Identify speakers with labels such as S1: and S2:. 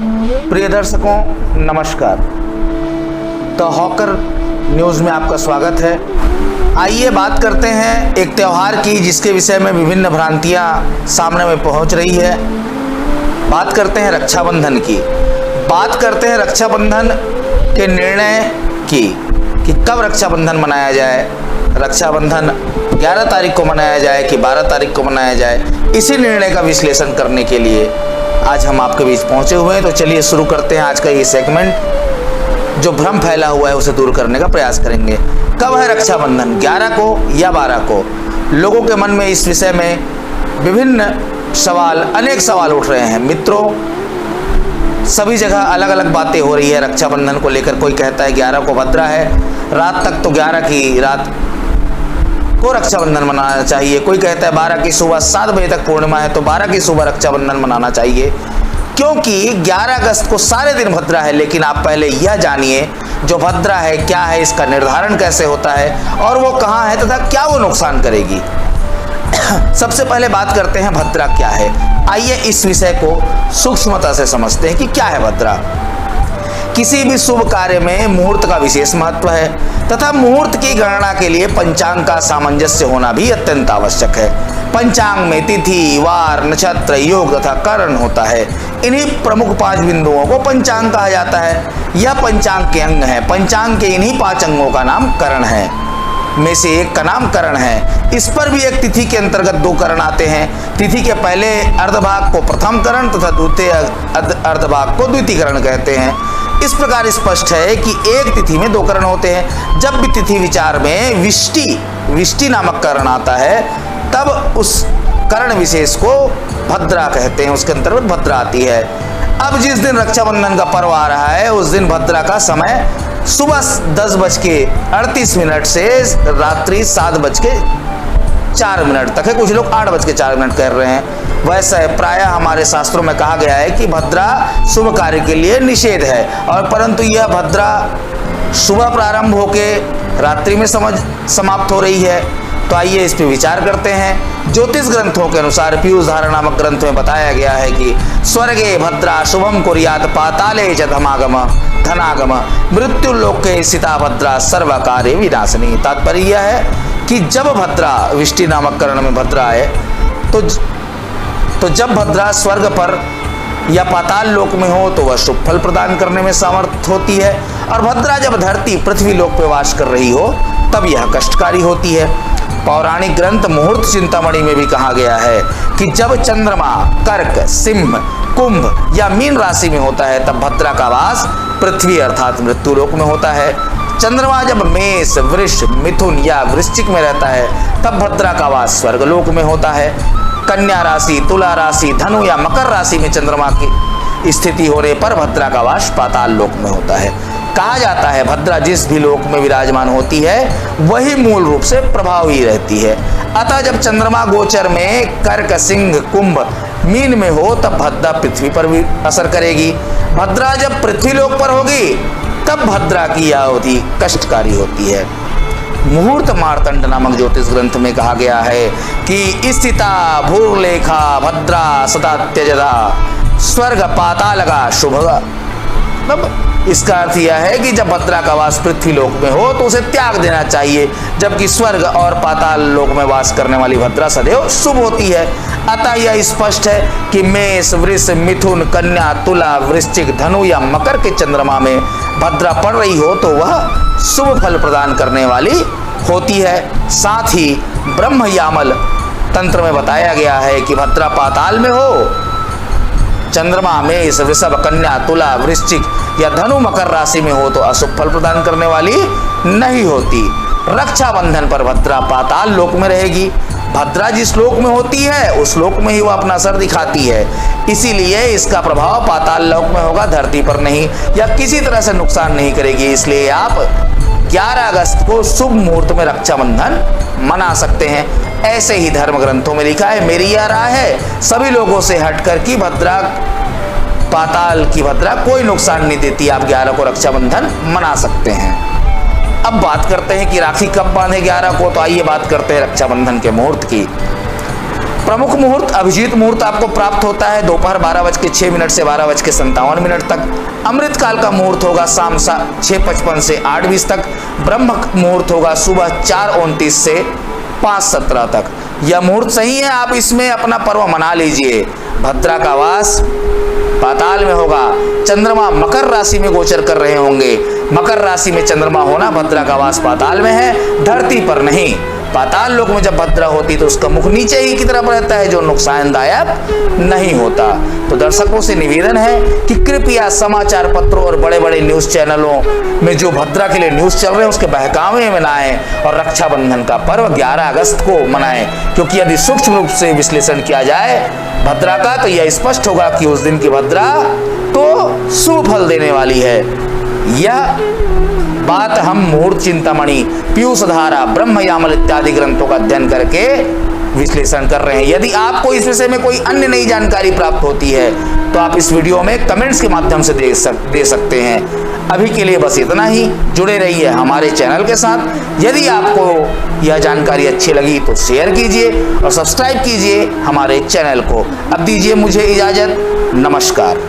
S1: प्रिय दर्शकों नमस्कार। द हॉकर न्यूज़ में आपका स्वागत है। आइए बात करते हैं एक त्यौहार की जिसके विषय में विभिन्न भ्रांतियां सामने में पहुंच रही है। बात करते हैं रक्षाबंधन की। बात करते हैं रक्षाबंधन के निर्णय की कि कब रक्षाबंधन मनाया जाए। रक्षाबंधन 11 तारीख को मनाया जाए कि 12 तारीख को मनाया जाए, इसी निर्णय का विश्लेषण करने के लिए आज हम आपके बीच पहुंचे हुए हैं। तो चलिए शुरू करते हैं आज का ये सेगमेंट। जो भ्रम फैला हुआ है उसे दूर करने का प्रयास करेंगे। कब है रक्षाबंधन, 11 को या 12 को? लोगों के मन में इस विषय में विभिन्न सवाल, अनेक सवाल उठ रहे हैं। मित्रों, सभी जगह अलग अलग बातें हो रही है रक्षाबंधन को लेकर। कोई कहता है 11 को भद्रा है, रात तक तो 11 की रात को रक्षाबंधन मनाना चाहिए। कोई कहता है 12 की सुबह 7 बजे तक पूर्णिमा है तो 12 की सुबह रक्षाबंधन मनाना चाहिए, क्योंकि 11 अगस्त को सारे दिन भद्रा है। लेकिन आप पहले यह जानिए जो भद्रा है क्या है, इसका निर्धारण कैसे होता है और वो कहाँ है तथा क्या वो नुकसान करेगी। सबसे पहले बात करते हैं भद्रा क्या है। आइए इस विषय को सूक्ष्मता से समझते हैं कि क्या है भद्रा। किसी भी शुभ कार्य में मुहूर्त का विशेष महत्व है तथा मुहूर्त की गणना के लिए पंचांग का सामंजस्य होना भी अत्यंत आवश्यक है। पंचांग में तिथि, वार, नक्षत्र, योग तथा करण होता है। इन्हीं प्रमुख 5 बिंदुओं को पंचांग कहा जाता है। यह पंचांग के अंग है। पंचांग के इन्हीं 5 अंगों का नाम करण है, में से एक का नाम करण है। इस पर भी एक तिथि के अंतर्गत 2 करण आते हैं। तिथि के पहले अर्धभाग को प्रथम करण तथा द्वितीय अर्धभाग को द्वितीय करण कहते हैं। इस प्रकार स्पष्ट है कि एक तिथि में 2 करण होते हैं। जब भी तिथि विचार में विष्टि नामक करण आता है तब उस करण विशेष को भद्रा कहते हैं, उसके अंतर्गत भद्रा आती है। अब जिस दिन रक्षाबंधन का पर्व आ रहा है उस दिन भद्रा का समय सुबह 10:38 से रात्रि 7:04 तक है। कुछ लोग 8:04 कह रहे हैं। वैसे प्रायः हमारे शास्त्रों में कहा गया है कि भद्रा शुभ कार्य के लिए निषेध है, और परंतु यह भद्रा सुबह प्रारंभ होके रात्रि में समाप्त हो रही है। तो आइए इस पर विचार करते हैं। ज्योतिष ग्रंथों के अनुसार पीयूष धारा नामक ग्रंथ में बताया गया है कि स्वर्गे भद्रा शुभम कुर्यात पाताले च धनागम मृत्यु लोके सीता भद्रा सर्व कार्य विनाशिनी। तात्पर्य यह है कि जब भद्रा विष्टि नामक करण में भद्रा है तो जब भद्रा स्वर्ग पर या पाताल लोक में हो तो वह शुभ फल प्रदान करने में समर्थ होती है, और भद्रा जब धरती पृथ्वी लोक पे वास कर रही हो तब यह कष्टकारी होती है। पौराणिक ग्रंथ मुहूर्त चिंतामणि में भी कहा गया है कि जब चंद्रमा कर्क, सिंह, कुंभ या मीन राशि में होता है तब भद्रा का वास पृथ्वी अर्थात मृत्यु लोक में होता है। चंद्रमा जब मेष, वृष, मिथुन या वृश्चिक में रहता है तब भद्रा का वास स्वर्ग लोक में होता है। कन्या राशि, तुला राशि, धनु या मकर राशि में चंद्रमा की स्थिति होने पर भद्रा का वास पाताल लोक में होता है। कहा जाता है भद्रा जिस भी लोक में विराजमान होती है वही मूल रूप से प्रभावी रहती है। अतः जब चंद्रमा गोचर में कर्क, सिंह, कुंभ, मीन में हो तब भद्रा पृथ्वी पर भी असर करेगी। भद्रा जब पृथ्वी लोक पर होगी तब भद्रा की यह अवधि कष्टकारी होती है। मुहूर्त मार्तंड नामक ज्योतिष ग्रंथ में कहा गया है कि स्थिता भूर्लेखा भद्रा सदा त्यजदा स्वर्ग पातालगा शुभ। मतलब इसका अर्थ यह है कि जब भद्रा का वास पृथ्वी लोक में हो तो उसे त्याग देना चाहिए, जबकि स्वर्ग और पाताल लोक में वास करने वाली भद्रा सदैव शुभ होती है। अतः यह स्पष्ट है कि मेष, वृष, मिथुन, कन्या, तुला, वृश्चिक, धनु या मकर के चंद्रमा में भद्रा पड़ रही हो तो वह शुभ फल प्रदान करने वाली होती है। साथ ही ब्रह्म यामल तंत्र में बताया गया है कि भद्रा पाताल में हो, चंद्रमा में इस वृषभ, कन्या, तुला, वृश्चिक या धनु, मकर राशि में हो तो अशुभ फल प्रदान करने वाली नहीं होती। रक्षाबंधन पर भद्रा पाताल लोक में रहेगी। भद्रा जिस लोक में होती है उस लोक में ही वह अपना असर दिखाती है, इसीलिए इसका प्रभाव पाताल लोक में होगा, धरती पर नहीं, या किसी तरह से नुकसान नहीं करेगी। इसलिए आप 11 अगस्त को शुभ मुहूर्त में रक्षाबंधन मना सकते हैं। ऐसे ही धर्म ग्रंथों में लिखा है। मेरी यह राय है सभी लोगों से हटकर कि भद्रा, पाताल की भद्रा कोई नुकसान नहीं देती। आप 11 को रक्षाबंधन मना सकते हैं। अब बात करते हैं कि राखी कब बांधे 11 को। तो आइए बात करते हैं रक्षाबंधन के मुहूर्त की। प्रमुख मुहूर्त अभिजीत मुहूर्त आपको प्राप्त होता है दोपहर 12:06 से 12:57 तक। अमृत काल का मुहूर्त होगा शाम 6:55 से 8:20 तक। ब्रह्म मुहूर्त होगा सुबह 4:29 से 5:17 तक। यह मुहूर्त सही है, आप इसमें अपना पर्व मना लीजिए। भद्रा का वास पाताल में होगा। चंद्रमा मकर राशि में गोचर कर रहे होंगे। मकर राशि में चंद्रमा होना भद्रा का वास पाताल में है, धरती पर नहीं। पाताल लोक में जब भद्रा होती तो उसका मुख नीचे ही की तरफ रहता है, जो नुकसानदायक नहीं होता। तो दर्शकों से निवेदन है कि कृपया समाचार पत्रों और बड़े बड़े न्यूज चैनलों में जो भद्रा के लिए न्यूज चल रहे हैं उसके बहकावे में ना आए और रक्षाबंधन का पर्व 11 अगस्त को मनाएं, क्योंकि यदि सूक्ष्म रूप से विश्लेषण किया जाए भद्रा का तो यह स्पष्ट होगा कि उस दिन की भद्रा तो शुभ फल देने वाली है। यह बात हम मुहूर्त चिंतामणि, पीयूष धारा, ब्रह्मयामल इत्यादि ग्रंथों का अध्ययन करके विश्लेषण कर रहे हैं। यदि आपको इस विषय में कोई अन्य नई जानकारी प्राप्त होती है तो आप इस वीडियो में कमेंट्स के माध्यम से दे सकते हैं। अभी के लिए बस इतना ही। जुड़े रहिए हमारे चैनल के साथ। यदि आपको यह जानकारी अच्छी लगी तो शेयर कीजिए और सब्सक्राइब कीजिए हमारे चैनल को। अब दीजिए मुझे इजाजत। नमस्कार।